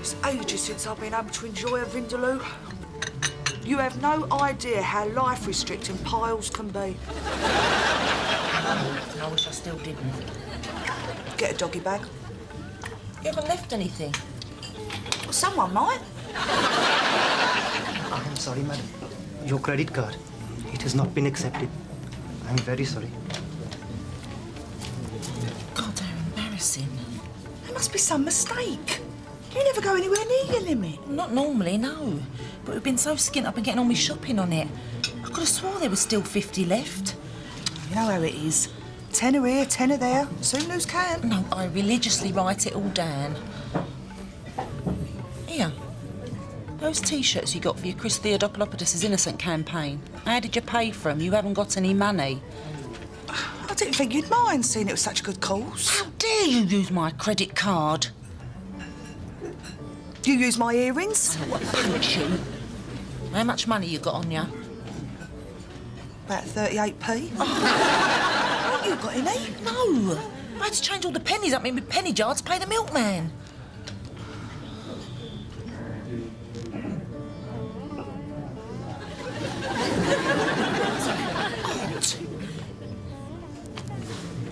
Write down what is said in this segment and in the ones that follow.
It's ages since I've been able to enjoy a Vindaloo. You have no idea how life-restricting piles can be. I wish I still didn't. Get a doggy bag. You haven't left anything? Someone might. I am sorry, madam. Your credit card, it has not been accepted. I'm very sorry. God, how embarrassing. There must be some mistake. You never go anywhere near your limit. Not normally, no. But we've been so skint up and getting all my shopping on it. I could have swore there was still 50 left. You know how it is. Tenner here, tenner there. Soon lose count. No, I religiously write it all down. Here. Those T-shirts you got for your Chris Theodopoulos' Innocent campaign. How did you pay for them? You haven't got any money. I didn't think you'd mind, seeing it was such a good cause. How dare you use my credit card? You use my earrings? What, punch you? How much money you got on you? About 38p. Haven't you got any? No. I had to change all the pennies up in my penny jar to pay the milkman.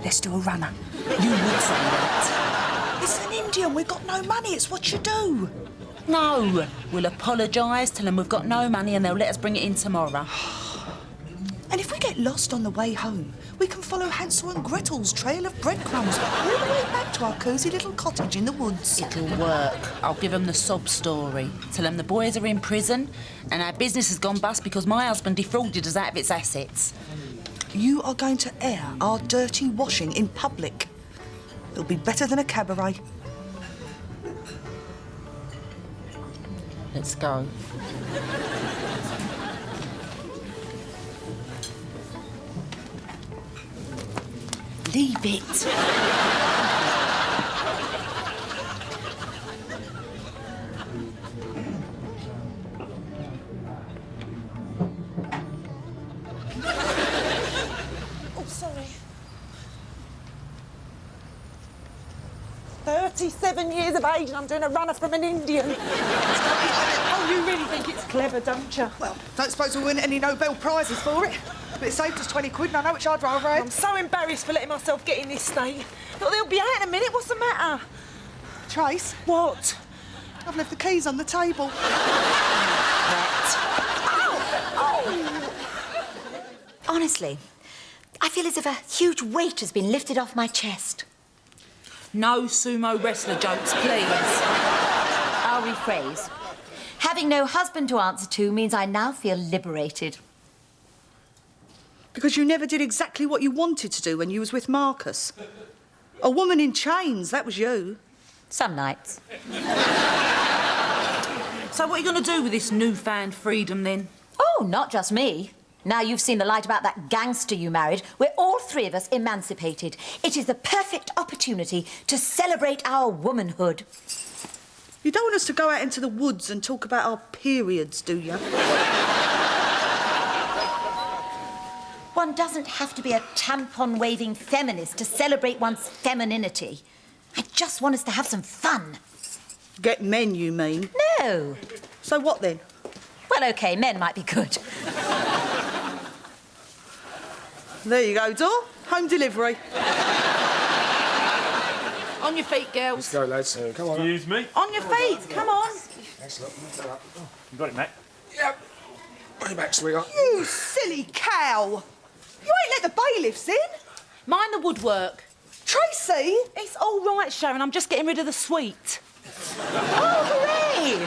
Let's do a runner. You would say that. It's an Indian. We've got no money. It's what you do. No. We'll apologise, tell them we've got no money and they'll let us bring it in tomorrow. And if we get lost on the way home, we can follow Hansel and Gretel's trail of breadcrumbs all the way back to our cosy little cottage in the woods. It'll work. I'll give them the sob story. Tell them the boys are in prison and our business has gone bust because my husband defrauded us out of its assets. You are going to air our dirty washing in public. It'll be better than a cabaret. Let's go. Leave it. Oh, sorry. 37 years of age and I'm doing a runner from an Indian. Oh, you really think it's clever, don't you? Well, don't suppose we win any Nobel Prizes for it. But it saved us 20 quid and I know which I'd rather have. I'm so embarrassed for letting myself get in this state. Look, they'll be out in a minute. What's the matter? Trace, What? I've left the keys on the table. Honestly, I feel as if a huge weight has been lifted off my chest. No sumo wrestler jokes, please. I'll rephrase. Having no husband to answer to means I now feel liberated. Because you never did exactly what you wanted to do when you was with Marcus. A woman in chains, that was you. Some nights. So what are you going to do with this newfound freedom, then? Oh, not just me. Now you've seen the light about that gangster you married, we're all three of us emancipated. It is the perfect opportunity to celebrate our womanhood. You don't want us to go out into the woods and talk about our periods, do you? One doesn't have to be a tampon-waving feminist to celebrate one's femininity. I just want us to have some fun. Get men, you mean? No. So what then? Well, OK, men might be good. There you go, Dor. Home delivery. On your feet, girls. Let's go, lads. Come on. Excuse me. On your feet, come on. Excellent. You got it, Matt? Yep. On your back, sweetheart. You silly cow. You ain't let the bailiffs in. Mind the woodwork. Tracy! It's all right, Sharon. I'm just getting rid of the sweet. Oh, hooray!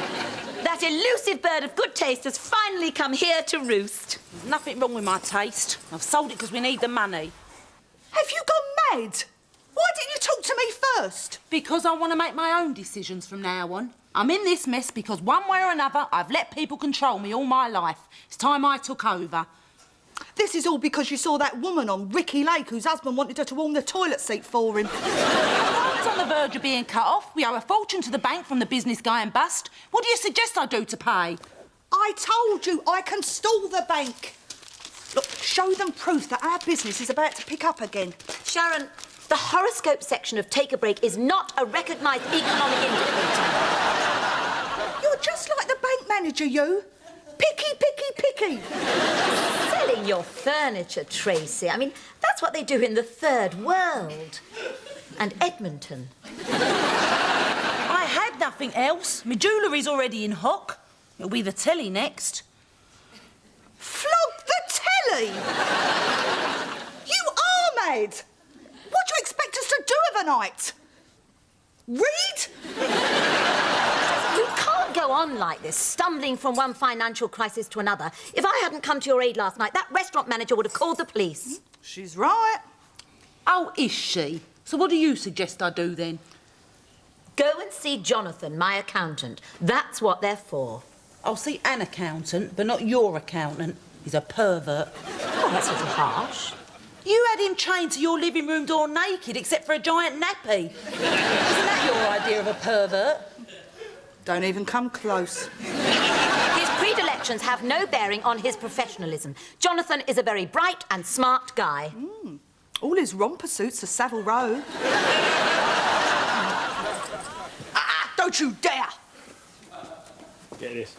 That elusive bird of good taste has finally come here to roost. There's nothing wrong with my taste. I've sold it because we need the money. Have you gone mad? Why didn't you talk to me first? Because I want to make my own decisions from now on. I'm in this mess because one way or another, I've let people control me all my life. It's time I took over. This is all because you saw that woman on Ricky Lake whose husband wanted her to warm the toilet seat for him. I was on the verge of being cut off. We owe a fortune to the bank from the business going bust. What do you suggest I do to pay? I told you I can stall the bank. Look, show them proof that our business is about to pick up again. Sharon, the horoscope section of Take a Break is not a recognised economic indicator. restaurant manager, you. Picky, picky, picky. Selling your furniture, Tracy. I mean, that's what they do in the third world. And Edmonton. I had nothing else. My jewellery's already in hock. It'll be the telly next. Flog the telly? You are mad. What do you expect us to do overnight? Read? You can't go on like this, stumbling from one financial crisis to another. If I hadn't come to your aid last night, that restaurant manager would have called the police. She's right. Oh, is she? So what do you suggest I do then? Go and see Jonathan, my accountant. That's what they're for. I'll see an accountant, but not your accountant. He's a pervert. Oh, that's a little harsh. You had him chained to your living room door naked, except for a giant nappy. Isn't that your idea of a pervert? Don't even come close. His predilections have no bearing on his professionalism. Jonathan is a very bright and smart guy. All his romper suits are Savile Row. Don't you dare! Get this.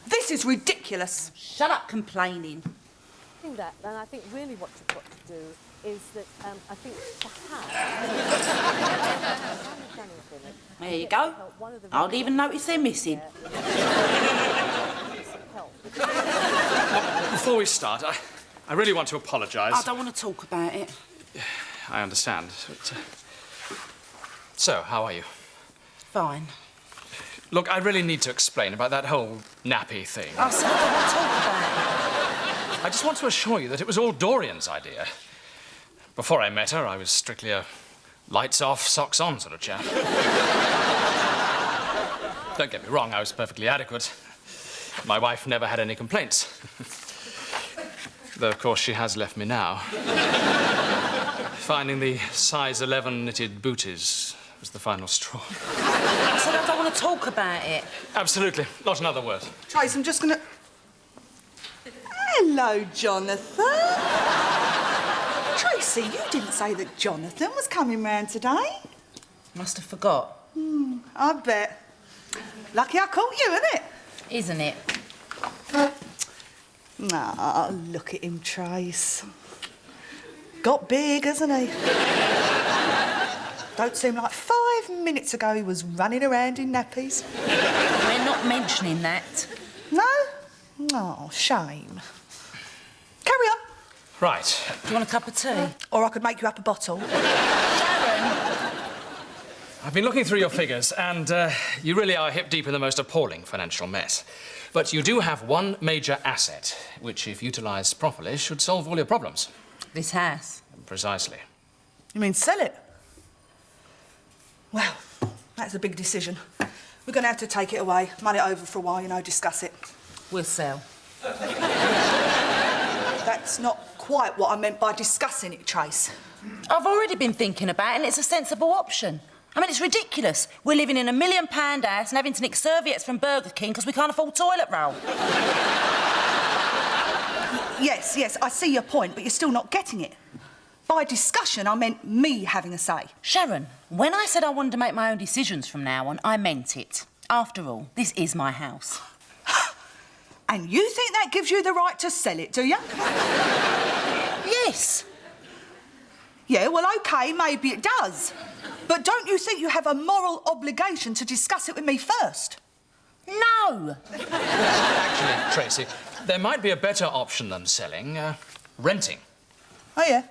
This is ridiculous. Shut up complaining. Think that, and I think really what you've got to do is that I think perhaps There you go. I'll even notice they're missing. Before we start, I really want to apologise. I don't want to talk about it. I understand. But, so, how are you? Fine. Look, I really need to explain about that whole nappy thing. I said I don't want to talk about I just want to assure you that it was all Dorian's idea. Before I met her, I was strictly a lights off, socks on sort of chap. Don't get me wrong, I was perfectly adequate. My wife never had any complaints. Though, of course, she has left me now. Finding the size 11 knitted booties was the final straw. I said I don't want to talk about it. Absolutely. Not another word. Trace, I'm just gonna... Hello, Jonathan. Tracy, you didn't say that Jonathan was coming round today. Must have forgot. I bet. Lucky I caught you, isn't it? Isn't it? Ah, look at him, Trace. Got big, hasn't he? Don't seem like 5 minutes ago he was running around in nappies. We're not mentioning that. No? Oh, shame. Carry on. Right. Do you want a cup of tea? Or I could make you up a bottle. I've been looking through your figures, and you really are hip deep in the most appalling financial mess. But you do have one major asset, which, if utilised properly, should solve all your problems. This house. Precisely. You mean sell it? Well, that's a big decision. We're going to have to take it away, mull it over for a while, you know, discuss it. We'll sell. That's not quite what I meant by discussing it, Trace. I've already been thinking about it, and it's a sensible option. I mean, it's ridiculous. We're living in a £1 million house and having to nick serviettes from Burger King because we can't afford toilet roll. Yes, I see your point, but you're still not getting it. By discussion, I meant me having a say. Sharon, when I said I wanted to make my own decisions from now on, I meant it. After all, this is my house. And you think that gives you the right to sell it, do you? Yes. Yeah, well, OK, maybe it does. But don't you think you have a moral obligation to discuss it with me first? No. Actually, Tracy, there might be a better option than selling, renting. Oh, yeah?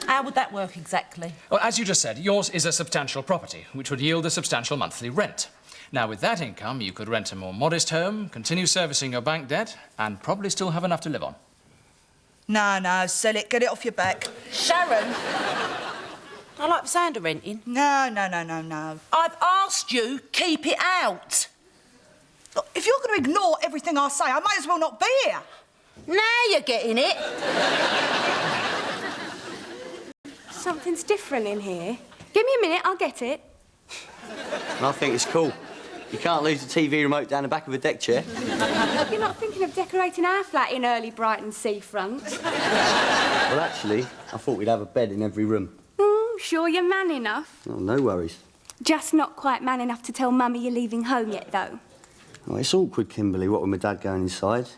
How would that work exactly? Well, as you just said, yours is a substantial property, which would yield a substantial monthly rent. Now, with that income, you could rent a more modest home, continue servicing your bank debt, and probably still have enough to live on. No, sell it. Get it off your back. Sharon, I like the sound of renting. No. I've asked you, keep it out. Look, if you're going to ignore everything I say, I might as well not be here. Now you're getting it. Something's different in here. Give me a minute, I'll get it. And I think it's cool. You can't lose the TV remote down the back of a deck chair. Hope you're not thinking of decorating our flat in early Brighton seafront. Well, actually, I thought we'd have a bed in every room. Sure you're man enough? Oh, no worries. Just not quite man enough to tell Mummy you're leaving home yet, though. Oh, it's awkward, Kimberly, what with my dad going inside.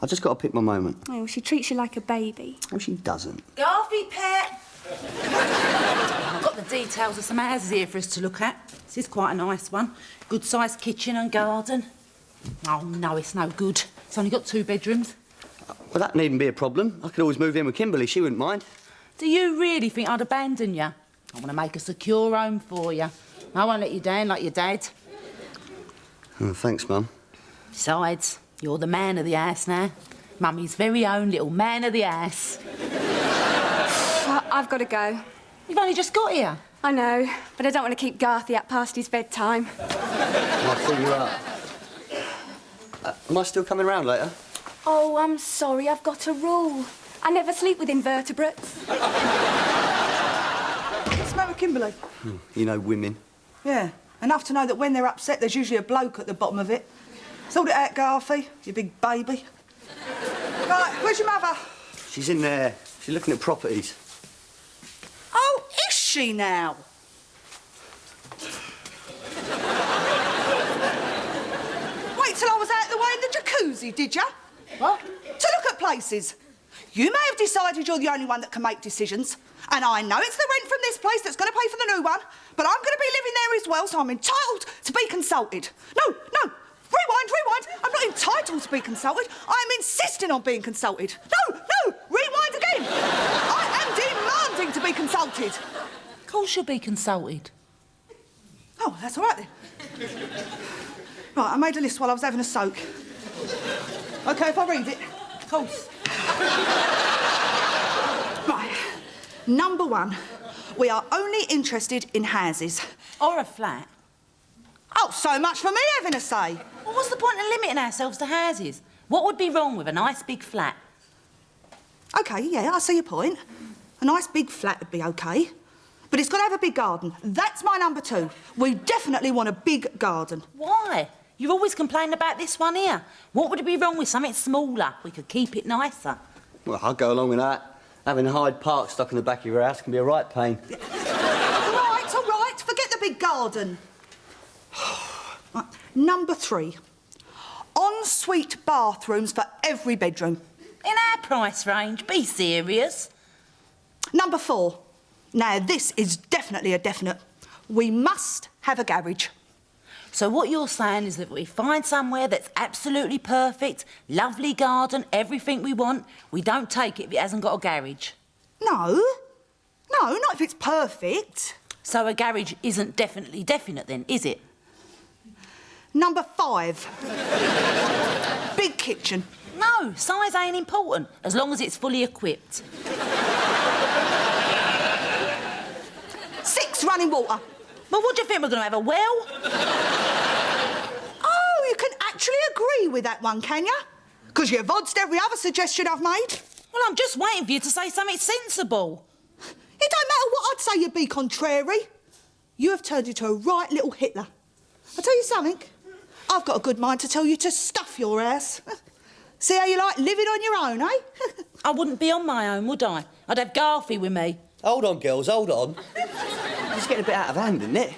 I just got to pick my moment. Oh, she treats you like a baby. Oh, she doesn't. Garvey, pet! I've got the details of some houses here for us to look at. This is quite a nice one. Good-sized kitchen and garden. Oh, no, it's no good. It's only got 2 bedrooms. Well, that needn't be a problem. I could always move in with Kimberly. She wouldn't mind. Do you really think I'd abandon you? I want to make a secure home for you. I won't let you down like your dad. Oh, thanks, Mum. Besides, you're the man of the house now. Mummy's very own little man of the house. I've got to go. You've only just got here. I know, but I don't want to keep Garthy up past his bedtime. I'll see you up. Am I still coming round later? Oh, I'm sorry, I've got a rule. I never sleep with invertebrates. What's the matter with Kimberly? You know, women. Yeah, enough to know that when they're upset, there's usually a bloke at the bottom of it. Sort it out, Garthy, you big baby. Right, where's your mother? She's in there. She's looking at properties. Oh, is she now? Wait till I was out of the way in the jacuzzi, did you? What? To look at places. You may have decided you're the only one that can make decisions, and I know it's the rent from this place that's going to pay for the new one, but I'm going to be living there as well, so I'm entitled to be consulted. No, rewind. I'm not entitled to be consulted. I'm insisting on being consulted. No, rewind again. I am demanding to be consulted. Of course you'll be consulted. Oh, that's all right then. Right, I made a list while I was having a soak. OK, if I read it? Of course. Right. Number 1, we are only interested in houses. Or a flat. Oh, so much for me having a say. Well, what's the point of limiting ourselves to houses? What would be wrong with a nice big flat? OK, yeah, I see your point. A nice big flat would be OK. But it's got to have a big garden. That's my number 2. We definitely want a big garden. Why? You've always complained about this one here. What would it be wrong with something smaller? We could keep it nicer. Well, I'll go along with that. Having Hyde Park stuck in the back of your house can be a right pain. All right. Forget the big garden. Right. Number 3. Ensuite bathrooms for every bedroom. In our price range, be serious. Number 4. Now, this is definitely a definite. We must have a garage. So what you're saying is that we find somewhere that's absolutely perfect, lovely garden, everything we want, we don't take it if it hasn't got a garage? No, not if it's perfect. So a garage isn't definitely definite then, is it? Number 5. Big kitchen. No, size ain't important, as long as it's fully equipped. 6 running water. Well, what do you think, we're going to have a well? Oh, you can actually agree with that one, can you? Because you've oddsed every other suggestion I've made. Well, I'm just waiting for you to say something sensible. It don't matter what I'd say, you'd be contrary. You have turned into a right little Hitler. I'll tell you something. I've got a good mind to tell you to stuff your ass. See how you like living on your own, eh? I wouldn't be on my own, would I? I'd have Garthy with me. Hold on, girls, hold on. It's getting a bit out of hand, isn't it?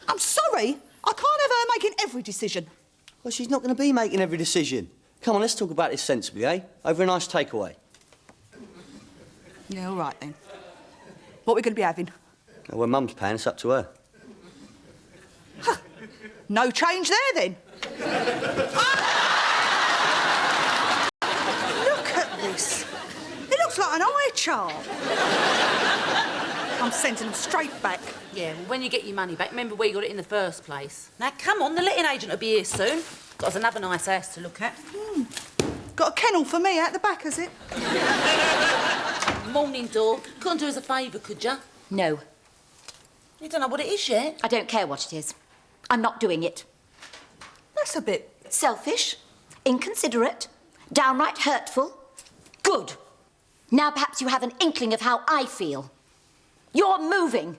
I'm sorry. I can't have her making every decision. Well, she's not going to be making every decision. Come on, let's talk about this sensibly, eh? Over a nice takeaway. Yeah, all right then. What are we going to be having? Well, when Mum's paying, it's up to her. No change there, then. Look at this. It looks like an eye chart. I'm sending them straight back. Yeah, well, when you get your money back, remember where you got it in the first place. Now, come on, the letting agent will be here soon. Got us another nice house to look at. Got a kennel for me out the back, has it? Morning, door. Couldn't do us a favour, could you? No, You don't know what it is yet. I don't care what it is. I'm not doing it. That's a bit... Selfish, inconsiderate, downright hurtful. Good. Now perhaps you have an inkling of how I feel. You're moving.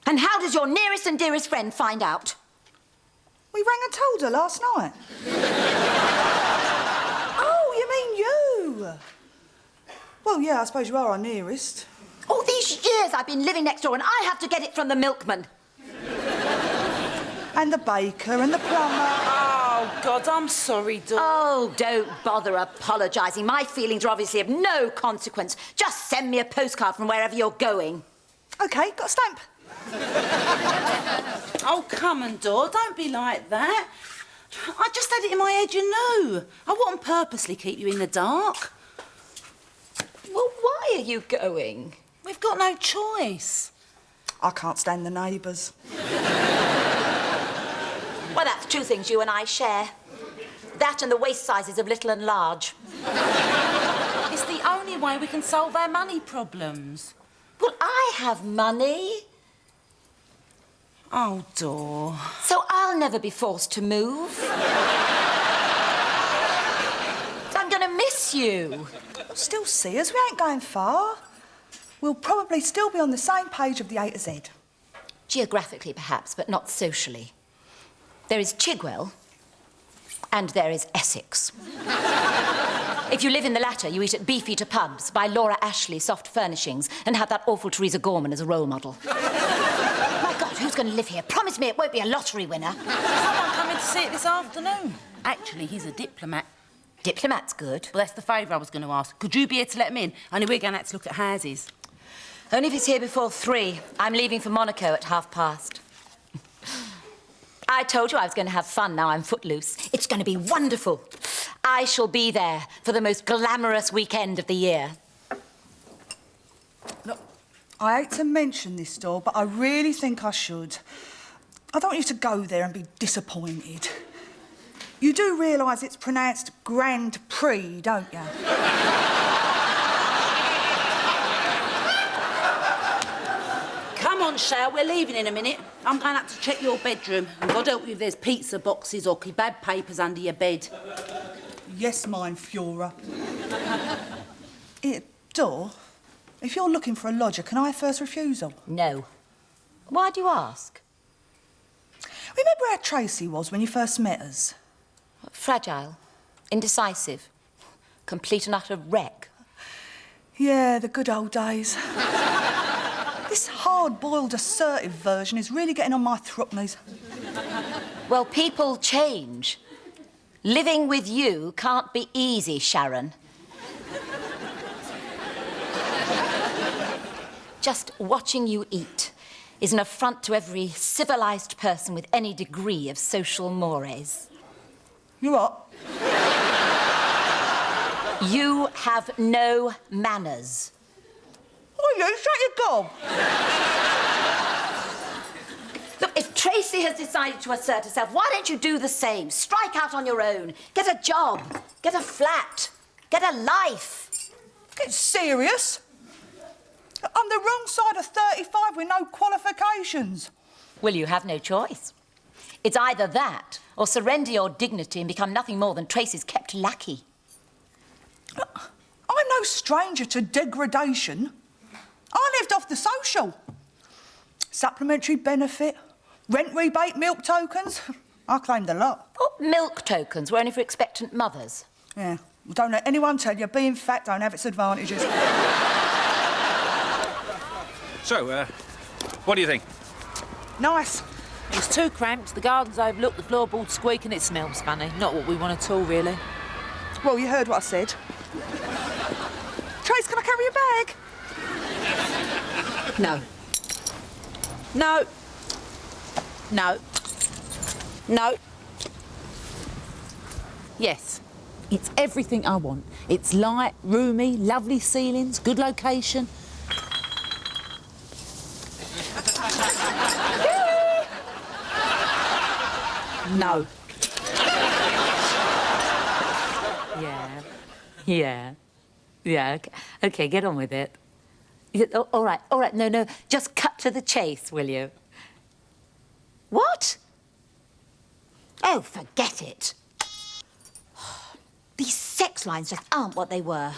And how does your nearest and dearest friend find out? We rang and told her last night. Oh, you mean you? Well, yeah, I suppose you are our nearest. All these years I've been living next door and I have to get it from the milkman. And the baker and the plumber. Oh, God, I'm sorry, Dawn. Oh, don't bother apologising. My feelings are obviously of no consequence. Just send me a postcard from wherever you're going. OK, got a stamp. Oh, come on, Dawn, don't be like that. I just had it in my head, you know. I wouldn't purposely keep you in the dark. Well, why are you going? We've got no choice. I can't stand the neighbours. Well, that's two things you and I share. That and the waist sizes of little and large. It's the only way we can solve our money problems. Well, I have money. Oh, Dawn. So I'll never be forced to move. I'm going to miss you. Still see us, we ain't going far. We'll probably still be on the same page of the A to Z. Geographically, perhaps, but not socially. There is Chigwell and there is Essex. If you live in the latter, you eat at Beefeater Pubs, buy Laura Ashley soft furnishings and have that awful Theresa Gorman as a role model. My God, who's going to live here? Promise me it won't be a lottery winner. Someone coming to see it this afternoon. Actually, he's a diplomat. Diplomat's good. Well, that's the favour I was going to ask. Could you be here to let him in? Only we're going to have to look at houses. Only if it's here before 3. I'm leaving for Monaco at past. I told you I was going to have fun now I'm footloose. It's going to be wonderful. I shall be there for the most glamorous weekend of the year. Look, I hate to mention this, Dor, but I really think I should. I don't want you to go there and be disappointed. You do realise it's pronounced Grand Prix, don't you? Come on, Shao, we're leaving in a minute. I'm going up to check your bedroom. And God help you if there's pizza boxes or kebab papers under your bed. Yes, mine, Fiora. Dor, if you're looking for a lodger, can I have first refusal? No. Why do you ask? Remember how Tracy was when you first met us? Fragile, indecisive, complete and utter wreck. Yeah, the good old days. This hard-boiled, assertive version is really getting on my throopness. Well, people change. Living with you can't be easy, Sharon. Just watching you eat is an affront to every civilised person with any degree of social mores. You what? You have no manners. Oh, you shut your gob. Look, if Tracy has decided to assert herself, why don't you do the same? Strike out on your own. Get a job. Get a flat. Get a life. Get serious. I'm the wrong side of 35 with no qualifications. Well, you have no choice. It's either that or surrender your dignity and become nothing more than Tracy's kept lackey. I'm no stranger to degradation. I lived off the social. Supplementary benefit, rent rebate, milk tokens. I claimed the lot. What milk tokens were only for expectant mothers? Yeah, well, don't let anyone tell you being fat don't have its advantages. So, what do you think? Nice. It's too cramped, the garden's overlooked, the floorboards squeak and it smells funny. Not what we want at all, really. Well, you heard what I said. Trace, can I carry your bag? No. No. No. No. Yes. It's everything I want. It's light, roomy, lovely ceilings, good location. No. Yeah, OK, get on with it. All right, no, just cut to the chase, will you? What? Oh, forget it. These sex lines just aren't what they were.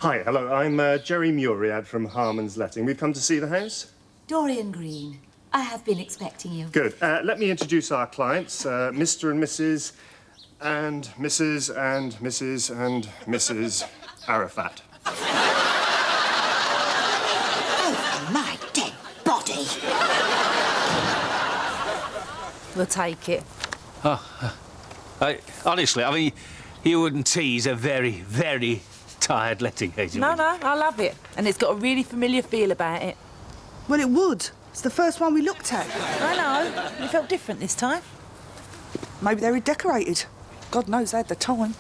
Hi, hello. I'm Jerry Muriad from Harmon's Letting. We've come to see the house. Dorian Green, I have been expecting you. Good. Let me introduce our clients, Mr. and Mrs. and Mrs. and Mrs. and Mrs. Arafat. Oh, my dead body. We'll take it. Honestly, I mean, you and T's a very, very tired letting agent. No, I love it. And it's got a really familiar feel about it. Well, it would. It's the first one we looked at. I know. It felt different this time. Maybe they redecorated. God knows they had the time.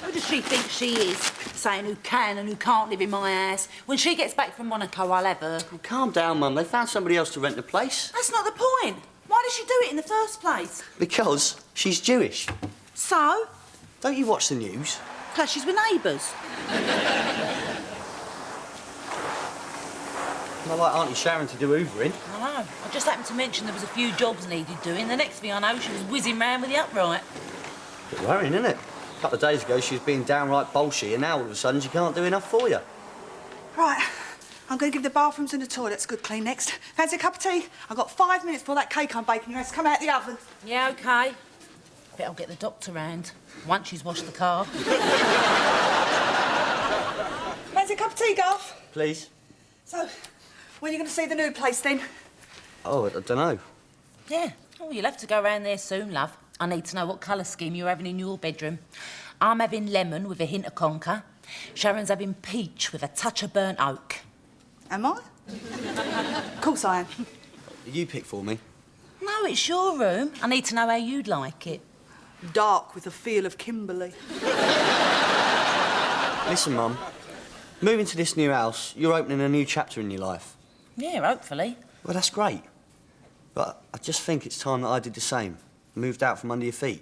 Who does she think she is, saying who can and who can't live in my house? When she gets back from Monaco, I'll have her. Oh, calm down, Mum. They found somebody else to rent the place. That's not the point. Why did she do it in the first place? Because she's Jewish. So? Don't you watch the news? Clashes with neighbours. Not like Auntie Sharon to do hoovering. I know. I just happened to mention there was a few jobs needed doing. The next thing I know, she was whizzing round with the upright. Bit worrying, isn't it? A couple of days ago, she was being downright bolshy, and now all of a sudden she can't do enough for you. Right, I'm going to give the bathrooms and the toilets a good clean next. Fancy a cup of tea? I've got 5 minutes before that cake I'm baking has to come out the oven. Yeah, OK. Bet I'll get the doctor round once she's washed the car. Fancy a cup of tea, Garth? Please. So, when are you going to see the new place, then? Oh, I don't know. Yeah. Oh, you'll have to go round there soon, love. I need to know what colour scheme you're having in your bedroom. I'm having lemon with a hint of conker. Sharon's having peach with a touch of burnt oak. Am I? Of course I am. You pick for me. No, it's your room. I need to know how you'd like it. Dark with a feel of Kimberley. Listen, Mum. Moving to this new house, you're opening a new chapter in your life. Yeah, hopefully. Well, that's great. But I just think it's time that I did the same. Moved out from under your feet.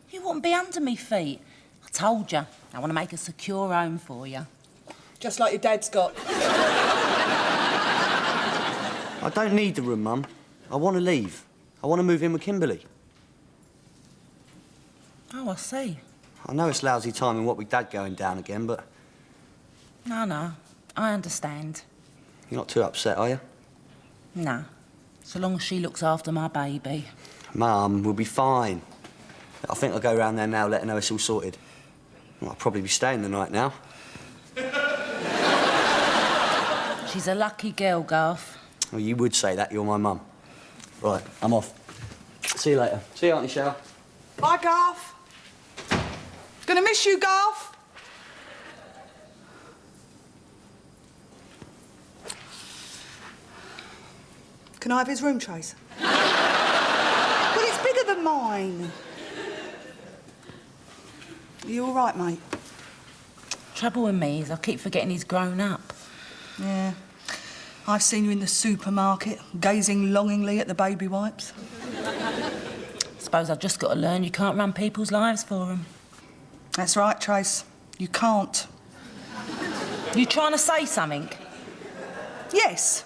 You wouldn't be under me feet. I told you. I want to make a secure home for you. Just like your dad's got. I don't need the room, Mum. I want to leave. I want to move in with Kimberly. Oh, I see. I know it's lousy timing what with Dad going down again, but... No, I understand. You're not too upset, are you? No. So long as she looks after my baby. Mum, we'll be fine. I think I'll go round there now, let her know it's all sorted. Well, I'll probably be staying the night now. She's a lucky girl, Garth. Well, you would say that. You're my mum. Right, I'm off. See you later. See you, Auntie Cheryl. Bye, Garth. Gonna miss you, Garth. Can I have his room, Trace? Well, it's bigger than mine. Are you all right, mate? Trouble with me is I keep forgetting he's grown up. Yeah. I've seen you in the supermarket, gazing longingly at the baby wipes. Suppose I've just got to learn you can't run people's lives for them. That's right, Trace. You can't. You trying to say something? Yes.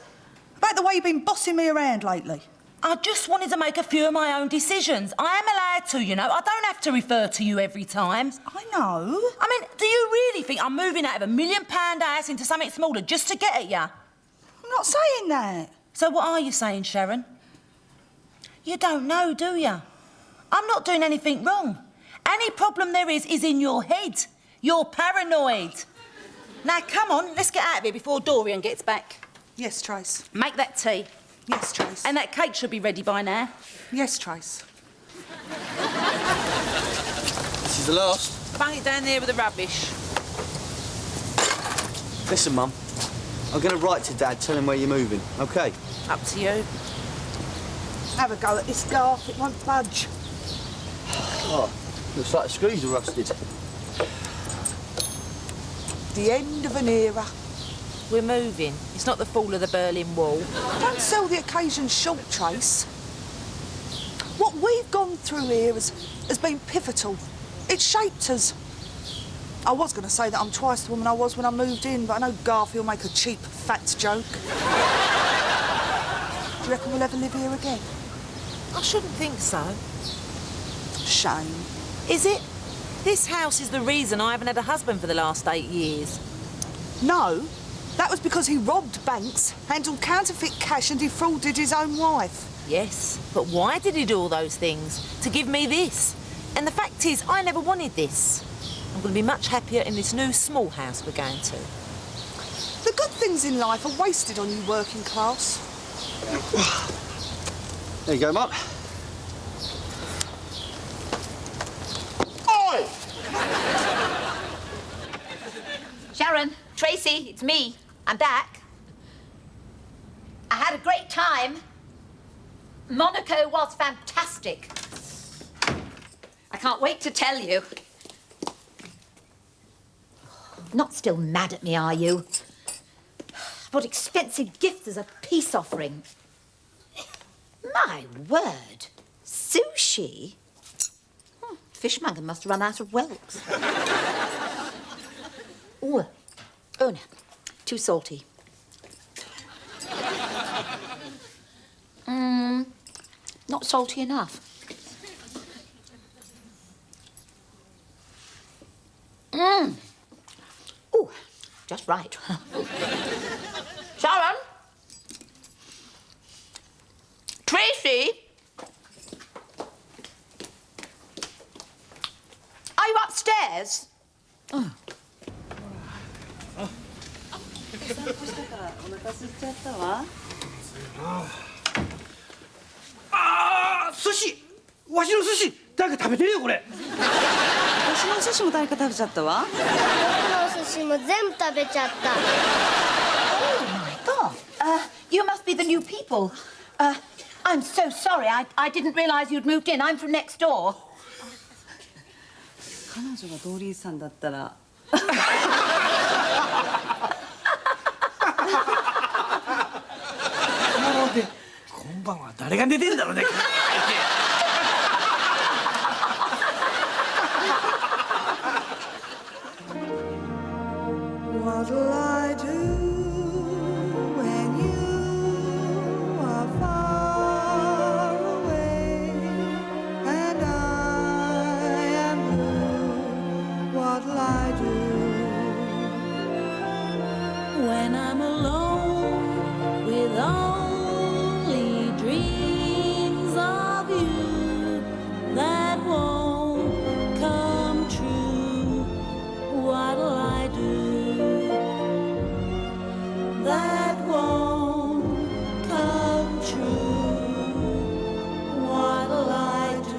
About the way you've been bossing me around lately. I just wanted to make a few of my own decisions. I am allowed to, you know. I don't have to refer to you every time. I know. I mean, do you really think I'm moving out of £1 million house into something smaller just to get at you? I'm not saying that. So what are you saying, Sharon? You don't know, do you? I'm not doing anything wrong. Any problem there is in your head. You're paranoid. Now, come on, let's get out of here before Dorian gets back. Yes, Trace. Make that tea. Yes, Trace. And that cake should be ready by now. Yes, Trace. This is the last. Bang it down there with the rubbish. Listen, Mum. I'm going to write to Dad, tell him where you're moving, OK? Up to you. Have a go at this, Garth. It won't budge. Oh, looks like the screws are rusted. The end of an era. We're moving. It's not the fall of the Berlin Wall. Don't sell the occasion short, Trace. What we've gone through here has been pivotal. It shaped us. I was going to say that I'm twice the woman I was when I moved in, but I know Garth will make a cheap, fat joke. Do you reckon we'll ever live here again? I shouldn't think so. Shame. Is it? This house is the reason I haven't had a husband for the last 8 years. No, that was because he robbed banks, handled counterfeit cash and defrauded his own wife. Yes, but why did he do all those things? To give me this. And the fact is, I never wanted this. I'm going to be much happier in this new small house we're going to. The good things in life are wasted on you working class. There you go, Mark. Oi! Sharon, Tracy, it's me. I'm back. I had a great time. Monaco was fantastic. I can't wait to tell you. Not still mad at me, are you? What expensive gifts as a peace offering. My word. Sushi? Fishmonger must run out of whelks. Ooh. Oh, no. Too salty. Not salty enough. Ooh, just right. Sharon? Tracy? Are you upstairs? Sushi! わしの寿司誰か食べてるよこれ。私のお寿司も誰か食べちゃったわ。僕のお寿司も全部食べちゃった。Oh my God! You must be the new people. I'm so sorry. I didn't realise you'd moved in. I'm from next door. 彼女がドーリーさんだったら。今晩は誰が寝てんだろうね。What'll I do when you are far away and I am blue? What'll I do When I'm alone with only dreams of you that won't come true, what'll I do? That won't come true, what'll I do?